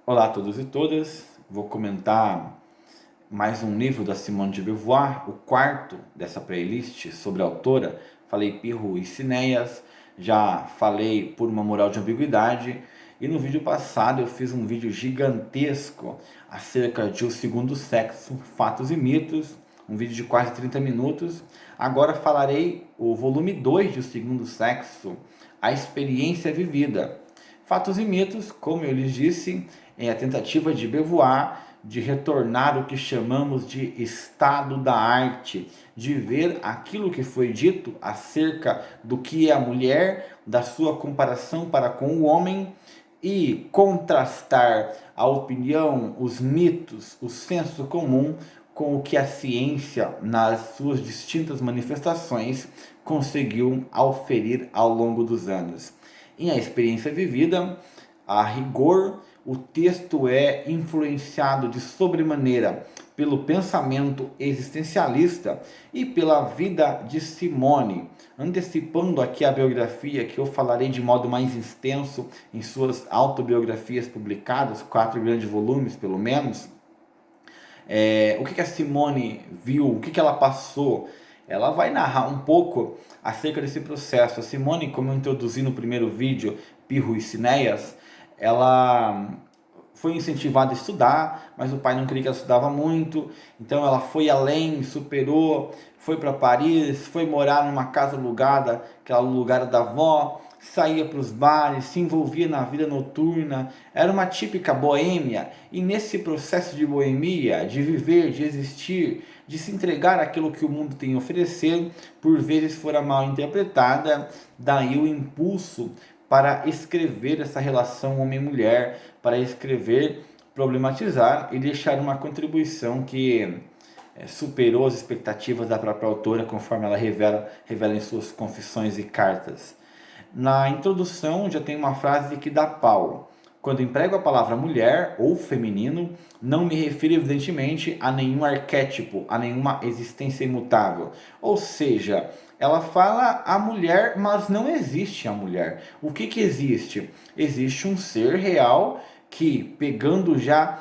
Olá a todos e todas, vou comentar mais um livro da Simone de Beauvoir, o quarto dessa playlist sobre a autora. Falei Pirro e Cinéias, já falei Por uma Moral de Ambiguidade, e no vídeo passado eu fiz um vídeo gigantesco acerca de O Segundo Sexo, Fatos e Mitos, um vídeo de quase 30 minutos. Agora falarei o volume 2 de O Segundo Sexo, A Experiência Vivida. Fatos e mitos, como eu lhes disse, é a tentativa de Beauvoir de retornar o que chamamos de estado da arte, de ver aquilo que foi dito acerca do que é a mulher, da sua comparação para com o homem, e contrastar a opinião, os mitos, o senso comum com o que a ciência, nas suas distintas manifestações, conseguiu auferir ao longo dos anos. Em A Experiência Vivida, a rigor, o texto é influenciado de sobremaneira pelo pensamento existencialista e pela vida de Simone, antecipando aqui a biografia que eu falarei de modo mais extenso em suas autobiografias publicadas, 4 grandes volumes pelo menos. O que a Simone viu, o que ela passou. Ela vai narrar um pouco acerca desse processo. A Simone, como eu introduzi no primeiro vídeo, Pirro e Cinéias, ela foi incentivada a estudar, mas o pai não queria que ela estudava muito, então ela foi além, superou, foi para Paris, foi morar numa casa alugada, que era alugada da avó, saía para os bares, se envolvia na vida noturna, era uma típica boêmia, e nesse processo de boemia, de viver, de existir, de se entregar àquilo que o mundo tem a oferecer, por vezes fora mal interpretada, daí o impulso para escrever essa relação homem-mulher, para escrever, problematizar e deixar uma contribuição que superou as expectativas da própria autora, conforme ela revela em suas confissões e cartas. Na introdução já tem uma frase que dá pau. Quando emprego a palavra mulher ou feminino, não me refiro evidentemente a nenhum arquétipo, a nenhuma existência imutável. Ou seja, ela fala a mulher, mas não existe a mulher. O que existe? Existe um ser real que, pegando já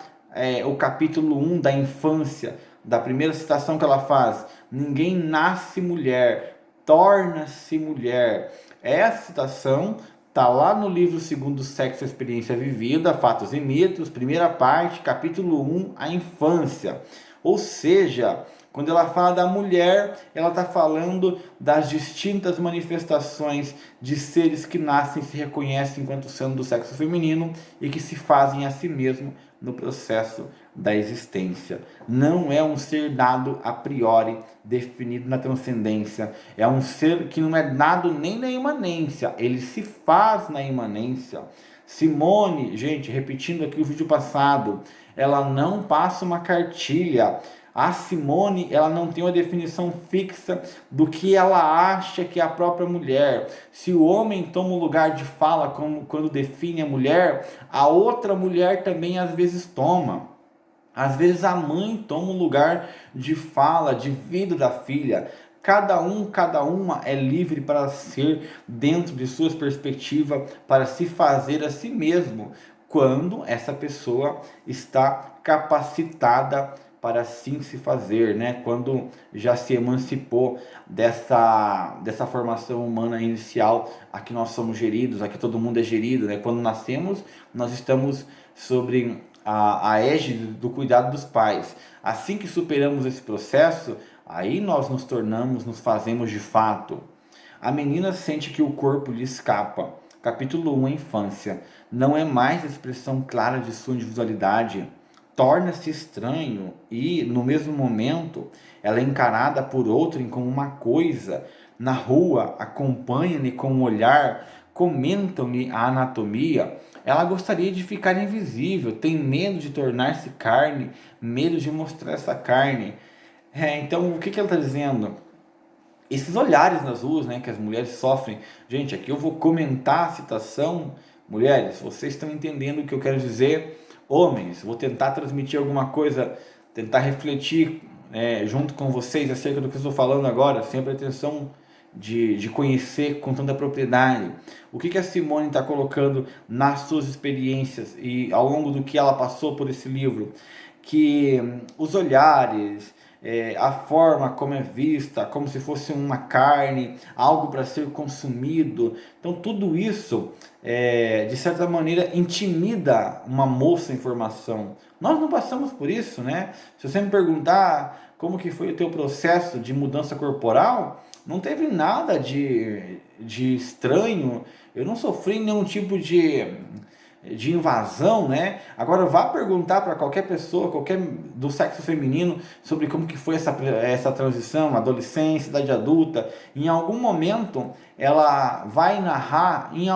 o capítulo 1 da infância, da primeira citação que ela faz, ninguém nasce mulher, torna-se mulher. Essa citação está lá no livro Segundo Sexo, Experiência Vivida, Fatos e Mitos, primeira parte, capítulo 1, a infância. Ou seja, quando ela fala da mulher, ela está falando das distintas manifestações de seres que nascem e se reconhecem enquanto sendo do sexo feminino e que se fazem a si mesmo no processo da existência. Não é um ser dado a priori, definido na transcendência. É um ser que não é dado nem na imanência, ele se faz na imanência. Simone, gente, repetindo aqui o vídeo passado, ela não passa uma cartilha. A Simone, ela não tem uma definição fixa do que ela acha que é a própria mulher. Se o homem toma o lugar de fala como quando define a mulher, a outra mulher também às vezes toma. Às vezes a mãe toma o lugar de fala, de vida da filha. Cada um, cada uma é livre para ser dentro de suas perspectivas, para se fazer a si mesmo, quando essa pessoa está capacitada para assim se fazer, né? Quando já se emancipou dessa formação humana inicial, a que nós somos geridos, a que todo mundo é gerido, né? Quando nascemos, nós estamos sobre a égide do cuidado dos pais. Assim que superamos esse processo, aí nós nos tornamos, nos fazemos de fato. A menina sente que o corpo lhe escapa. Capítulo 1, a infância. Não é mais a expressão clara de sua individualidade. Torna-se estranho e, no mesmo momento, ela é encarada por outrem como uma coisa. Na rua, acompanham-lhe com um olhar, comentam-lhe a anatomia. Ela gostaria de ficar invisível, tem medo de tornar-se carne, medo de mostrar essa carne. Então, o que ela está dizendo? Esses olhares nas ruas, né, que as mulheres sofrem. Gente, aqui eu vou comentar a citação. Mulheres, vocês estão entendendo o que eu quero dizer? Homens, vou tentar transmitir alguma coisa, tentar refletir junto com vocês acerca do que eu estou falando agora, sem pretensão de conhecer com tanta propriedade. O que a Simone está colocando nas suas experiências e ao longo do que ela passou por esse livro? Que os olhares, a forma como é vista, como se fosse uma carne, algo para ser consumido. Então tudo isso, de certa maneira, intimida uma moça em formação. Nós não passamos por isso, né? Se você me perguntar como que foi o teu processo de mudança corporal, não teve nada de estranho. Eu não sofri nenhum tipo de invasão, né? Agora vá perguntar para qualquer pessoa, qualquer do sexo feminino, sobre como que foi essa transição, adolescência, idade adulta. Em algum momento ela vai narrar, em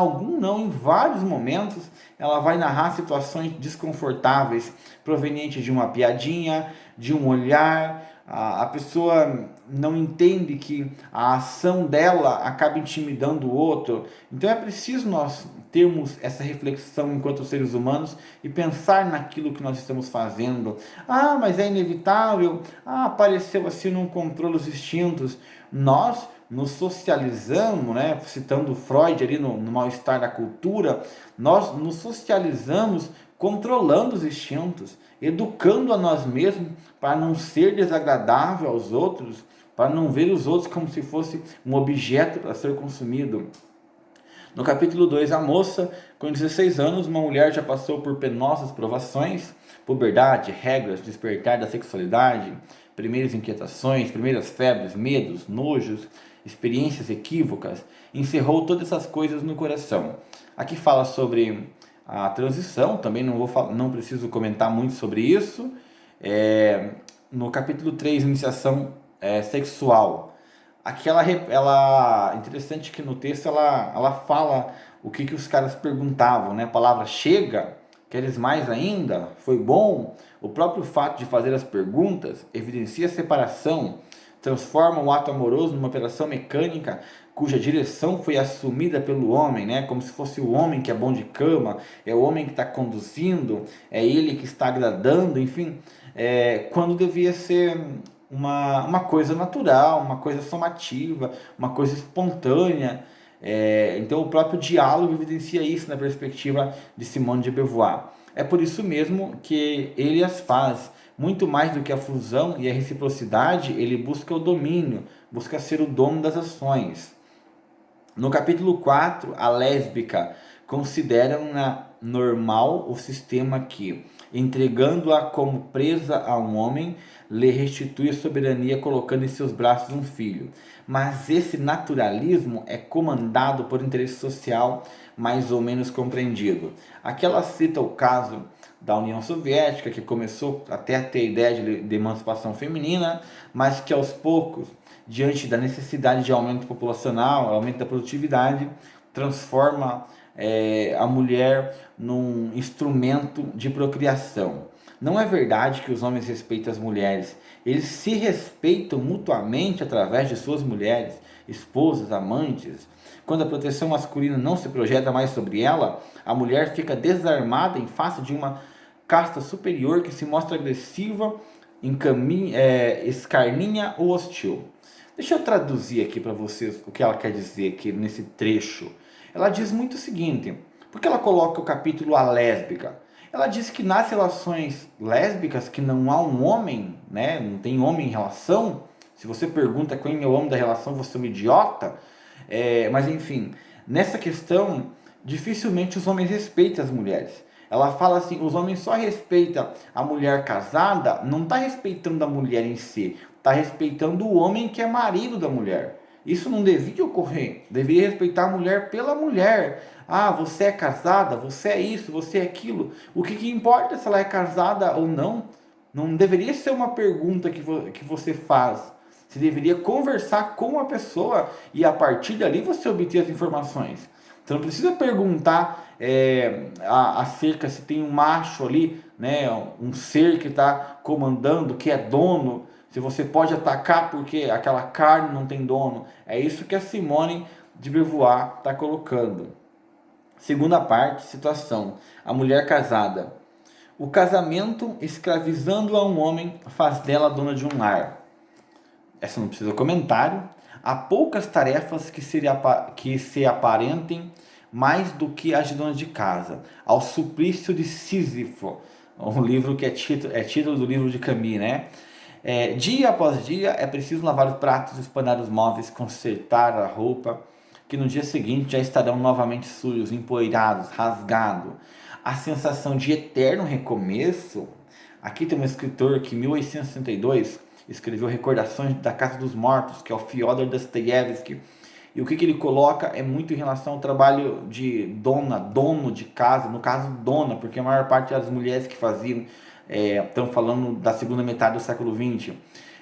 vários momentos, ela vai narrar situações desconfortáveis, provenientes de uma piadinha, de um olhar. A pessoa não entende que a ação dela acaba intimidando o outro. Então é preciso nós termos essa reflexão enquanto seres humanos e pensar naquilo que nós estamos fazendo. Ah, mas é inevitável. Ah, apareceu assim, não controla os instintos. Nós nos socializamos, né? Citando Freud ali no mal-estar da cultura, nós nos socializamos controlando os instintos, educando a nós mesmos para não ser desagradável aos outros, para não ver os outros como se fosse um objeto para ser consumido. No capítulo 2, a moça, com 16 anos, uma mulher já passou por penosas provações, puberdade, regras, despertar da sexualidade, primeiras inquietações, primeiras febres, medos, nojos, experiências equívocas, encerrou todas essas coisas no coração. Aqui fala sobre a transição, também não preciso comentar muito sobre isso. No capítulo 3, iniciação sexual. Aqui interessante que no texto ela fala o que os caras perguntavam, né? A palavra chega, queres mais ainda? Foi bom? O próprio fato de fazer as perguntas evidencia a separação, transforma o ato amoroso numa operação mecânica cuja direção foi assumida pelo homem, né? Como se fosse o homem que é bom de cama, é o homem que está conduzindo, é ele que está agradando, enfim, quando devia ser uma coisa natural, uma coisa somativa, uma coisa espontânea. Então o próprio diálogo evidencia isso na perspectiva de Simone de Beauvoir. É por isso mesmo que ele as faz. Muito mais do que a fusão e a reciprocidade, ele busca o domínio, busca ser o dono das ações. No capítulo 4, a lésbica considera normal o sistema que, entregando-a como presa a um homem, lhe restitui a soberania colocando em seus braços um filho. Mas esse naturalismo é comandado por interesse social mais ou menos compreendido. Aqui ela cita o caso da União Soviética, que começou até a ter ideia de emancipação feminina, mas que aos poucos, diante da necessidade de aumento populacional, aumento da produtividade, transforma a mulher num instrumento de procriação. Não é verdade que os homens respeitam as mulheres, eles se respeitam mutuamente através de suas mulheres, esposas, amantes. Quando a proteção masculina não se projeta mais sobre ela, a mulher fica desarmada em face de uma casta superior que se mostra agressiva, escarninha ou hostil. Deixa eu traduzir aqui para vocês o que ela quer dizer aqui nesse trecho. Ela diz muito o seguinte, porque ela coloca o capítulo a lésbica. Ela diz que nas relações lésbicas, que não há um homem, né, não tem homem em relação. Se você pergunta quem é o homem da relação, você é um idiota. Mas enfim, nessa questão, dificilmente os homens respeitam as mulheres. Ela fala assim, os homens só respeitam a mulher casada, não está respeitando a mulher em si, está respeitando o homem que é marido da mulher. Isso não devia ocorrer, deveria respeitar a mulher pela mulher. Ah, você é casada, você é isso, você é aquilo. O que importa se ela é casada ou não? Não deveria ser uma pergunta que você faz. Você deveria conversar com a pessoa e a partir dali você obter as informações. Você não precisa perguntar acerca se tem um macho ali, né, um ser que está comandando, que é dono, se você pode atacar porque aquela carne não tem dono. É isso que a Simone de Beauvoir está colocando. Segunda parte, situação. A mulher casada. O casamento, escravizando a um homem, faz dela dona de um lar. Essa não precisa comentário. Há poucas tarefas que se aparentem mais do que as de dona de casa. Ao suplício de Sísifo, um livro que é título do livro de Camus, né? Dia após dia é preciso lavar os pratos, espanar os móveis, consertar a roupa, que no dia seguinte já estarão novamente sujos, empoeirados, rasgados. A sensação de eterno recomeço. Aqui tem um escritor que em 1862 escreveu Recordações da Casa dos Mortos, que é o Fyodor Dostoiévski. E o que ele coloca é muito em relação ao trabalho de dono de casa, no caso dona, porque a maior parte das mulheres que faziam, estão falando da segunda metade do século XX,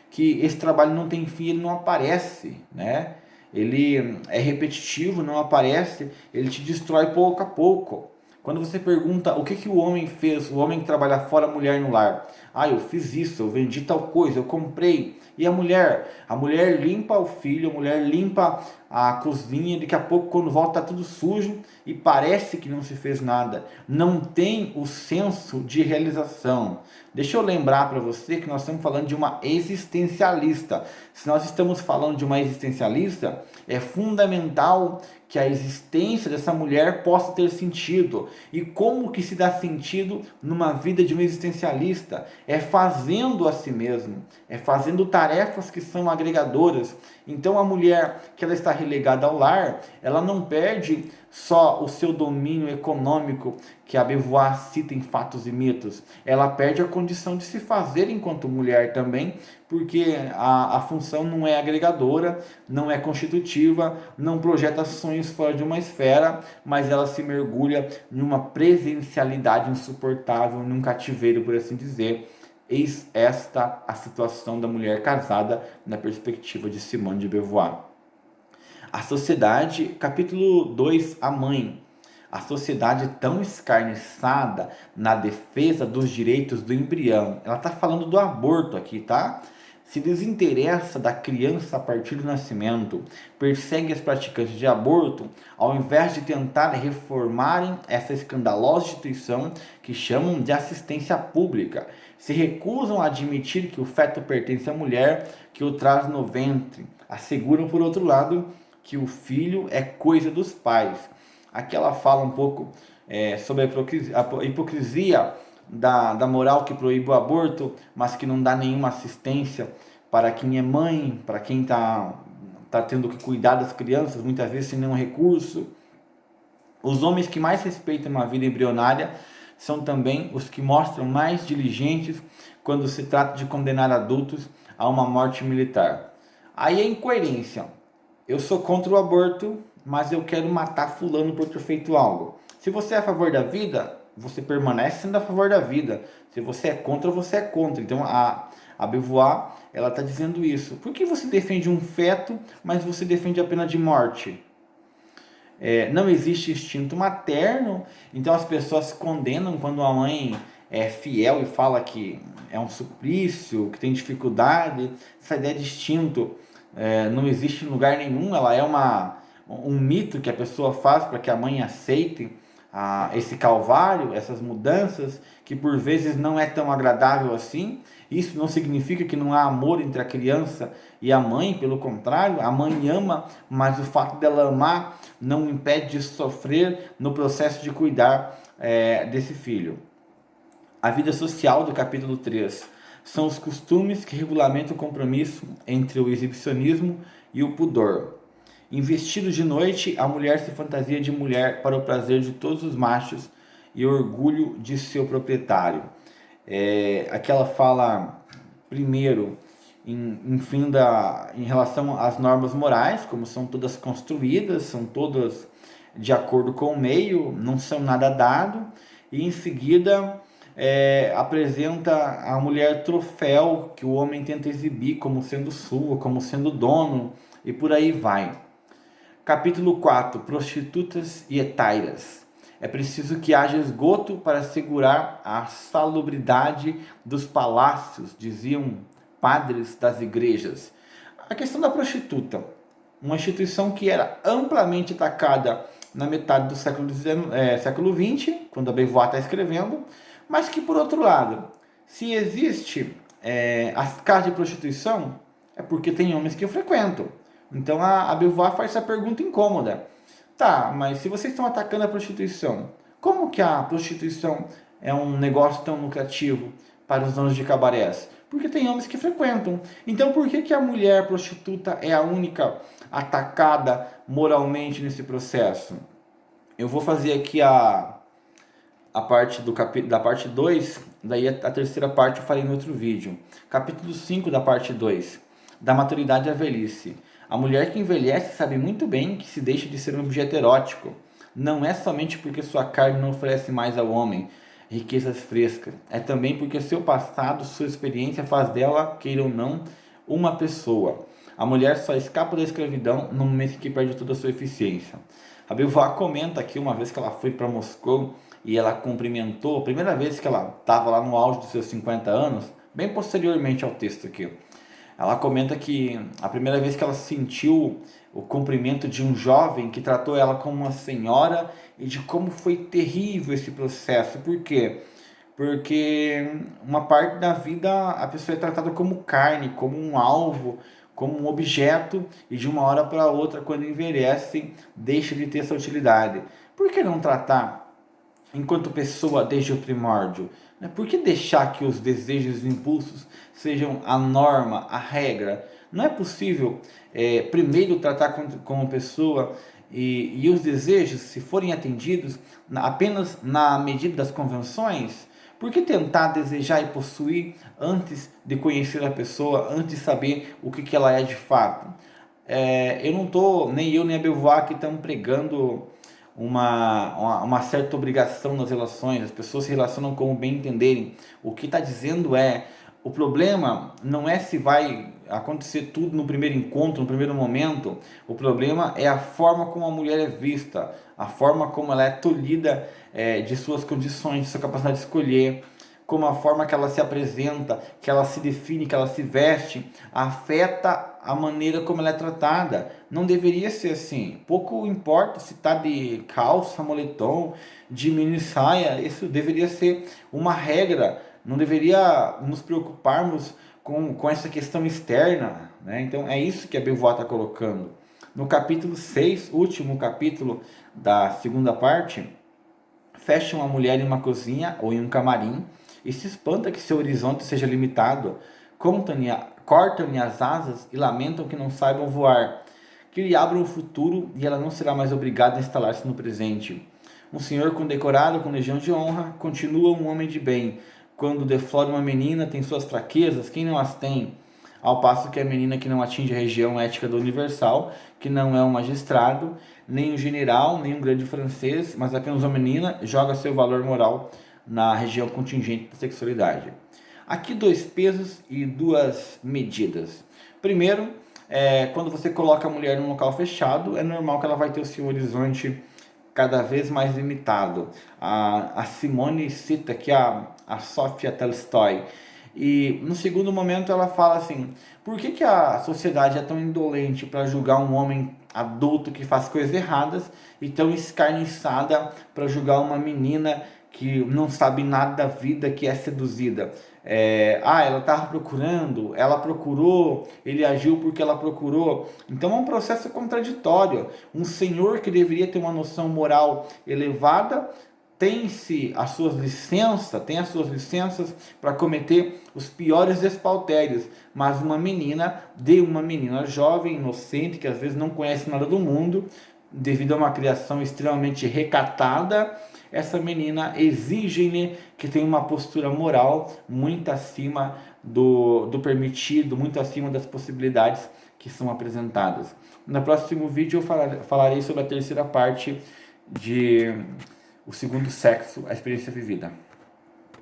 que esse trabalho não tem fim, ele não aparece, né? Ele é repetitivo, não aparece, ele te destrói pouco a pouco. Quando você pergunta o que o homem fez, o homem que trabalha fora, a mulher no lar. Ah, eu fiz isso, eu vendi tal coisa, eu comprei. E a mulher? A mulher limpa o filho, a mulher limpa a cozinha, daqui a pouco quando volta tá tudo sujo e parece que não se fez nada. Não tem o senso de realização. Deixa eu lembrar para você que nós estamos falando de uma existencialista. Se nós estamos falando de uma existencialista, é fundamental que a existência dessa mulher possa ter sentido. E como que se dá sentido numa vida de um existencialista? É fazendo a si mesmo, é fazendo tarefas que são agregadoras. Então a mulher que ela está relegada ao lar, ela não perde só o seu domínio econômico, que a Beauvoir cita em Fatos e Mitos, ela perde a condição de se fazer enquanto mulher também, porque a função não é agregadora, não é constitutiva, não projeta sonhos fora de uma esfera, mas ela se mergulha numa presencialidade insuportável, num cativeiro, por assim dizer. Eis esta a situação da mulher casada na perspectiva de Simone de Beauvoir. A sociedade, capítulo 2, a mãe. A sociedade tão escarniçada na defesa dos direitos do embrião. Ela está falando do aborto aqui, tá? Se desinteressa da criança a partir do nascimento, persegue as praticantes de aborto, ao invés de tentar reformarem essa escandalosa instituição que chamam de assistência pública. Se recusam a admitir que o feto pertence à mulher que o traz no ventre. Asseguram, por outro lado, que o filho é coisa dos pais. Aqui ela fala um pouco sobre a hipocrisia da moral que proíbe o aborto, mas que não dá nenhuma assistência para quem é mãe, para quem está tendo que cuidar das crianças, muitas vezes sem nenhum recurso. Os homens que mais respeitam uma vida embrionária são também os que mostram mais diligentes quando se trata de condenar adultos a uma morte militar. Aí é incoerência. Eu sou contra o aborto, mas eu quero matar fulano por ter feito algo. Se você é a favor da vida, você permanece sendo a favor da vida. Se você é contra, você é contra. Então a Beauvoir, ela está dizendo isso. Por que você defende um feto, mas você defende a pena de morte? Não existe instinto materno, então as pessoas condenam quando a mãe é fiel e fala que é um suplício, que tem dificuldade. Essa ideia de instinto não existe em lugar nenhum, ela é um mito que a pessoa faz para que a mãe aceite esse calvário, essas mudanças, que por vezes não é tão agradável assim. Isso não significa que não há amor entre a criança e a mãe, pelo contrário, a mãe ama, mas o fato dela amar não impede de sofrer no processo de cuidar desse filho. A vida social do capítulo 3 são os costumes que regulamentam o compromisso entre o exibicionismo e o pudor. Em Vestidos de Noite, a mulher se fantasia de mulher para o prazer de todos os machos e orgulho de seu proprietário. Aqui ela fala primeiro em relação às normas morais, como são todas construídas, são todas de acordo com o meio, não são nada dado, e em seguida apresenta a mulher troféu que o homem tenta exibir como sendo sua, como sendo dono, e por aí vai. Capítulo 4, prostitutas e hetairas. É preciso que haja esgoto para assegurar a salubridade dos palácios, diziam padres das igrejas. A questão da prostituta, uma instituição que era amplamente atacada na metade do século XX, quando a Beauvoir está escrevendo, mas que, por outro lado, se existe as casas de prostituição, é porque tem homens que frequentam. Então a Beauvoir faz essa pergunta incômoda. Tá, mas se vocês estão atacando a prostituição, como que a prostituição é um negócio tão lucrativo para os donos de cabarés? Porque tem homens que frequentam. Então por que que a mulher prostituta é a única atacada moralmente nesse processo? Eu vou fazer aqui a parte da parte 2, daí a terceira parte eu farei no outro vídeo. Capítulo 5 da parte 2, da maturidade à velhice. A mulher que envelhece sabe muito bem que se deixa de ser um objeto erótico. Não é somente porque sua carne não oferece mais ao homem riquezas frescas, é também porque seu passado, sua experiência faz dela, queira ou não, uma pessoa. A mulher só escapa da escravidão no momento em que perde toda a sua eficiência. A Beauvoir comenta aqui uma vez que ela foi para Moscou e ela cumprimentou, a primeira vez que ela estava lá no auge dos seus 50 anos, bem posteriormente ao texto aqui. Ela comenta que a primeira vez que ela sentiu o cumprimento de um jovem que tratou ela como uma senhora e de como foi terrível esse processo. Por quê? Porque uma parte da vida a pessoa é tratada como carne, como um alvo, como um objeto, e de uma hora para outra, quando envelhece, deixa de ter essa utilidade. Por que não tratar enquanto pessoa desde o primórdio? Por que deixar que os desejos e impulsos sejam a norma, a regra? Não é possível primeiro tratar como pessoa e os desejos, se forem atendidos apenas na medida das convenções? Por que tentar desejar e possuir antes de conhecer a pessoa, antes de saber o que ela é de fato? Eu não estou, nem eu nem a Beauvoir que estamos pregando uma certa obrigação nas relações. As pessoas se relacionam como bem entenderem. O que está dizendo o problema não é se vai acontecer tudo no primeiro encontro, no primeiro momento. O problema é a forma como a mulher é vista, a forma como ela é tolhida de suas condições, de sua capacidade de escolher, como a forma que ela se apresenta, que ela se define, que ela se veste, afeta a maneira como ela é tratada. Não deveria ser assim. Pouco importa se está de calça, moletom, de mini saia. Isso deveria ser uma regra. Não deveria nos preocuparmos com essa questão externa, né? Então é isso que a Beauvoir está colocando. No capítulo 6, último capítulo da segunda parte, fecha uma mulher em uma cozinha ou em um camarim e se espanta que seu horizonte seja limitado. Cortam-lhe as asas e lamentam que não saibam voar. Que lhe abram o futuro e ela não será mais obrigada a instalar-se no presente. Um senhor condecorado com legião de honra continua um homem de bem. Quando deflora uma menina, tem suas fraquezas, quem não as tem? Ao passo que a menina que não atinge a região ética do universal, que não é um magistrado, nem um general, nem um grande francês, mas apenas uma menina, joga seu valor moral na região contingente da sexualidade. Aqui 2 pesos e 2 medidas. Primeiro, quando você coloca a mulher num local fechado, é normal que ela vai ter o seu horizonte cada vez mais limitado. A Simone cita aqui a Sofia Tolstói. E no segundo momento ela fala assim: por que a sociedade é tão indolente para julgar um homem adulto que faz coisas erradas e tão escarniçada para julgar uma menina que não sabe nada da vida, que é seduzida? Ela estava procurando, ela procurou, ele agiu porque ela procurou. Então é um processo contraditório. Um senhor que deveria ter uma noção moral elevada tem as suas licenças para cometer os piores despauterios, mas uma menina jovem, inocente, que às vezes não conhece nada do mundo, devido a uma criação extremamente recatada, essa menina exige que tenha uma postura moral muito acima do permitido, muito acima das possibilidades que são apresentadas. No próximo vídeo eu falarei sobre a terceira parte de O Segundo Sexo, a experiência vivida.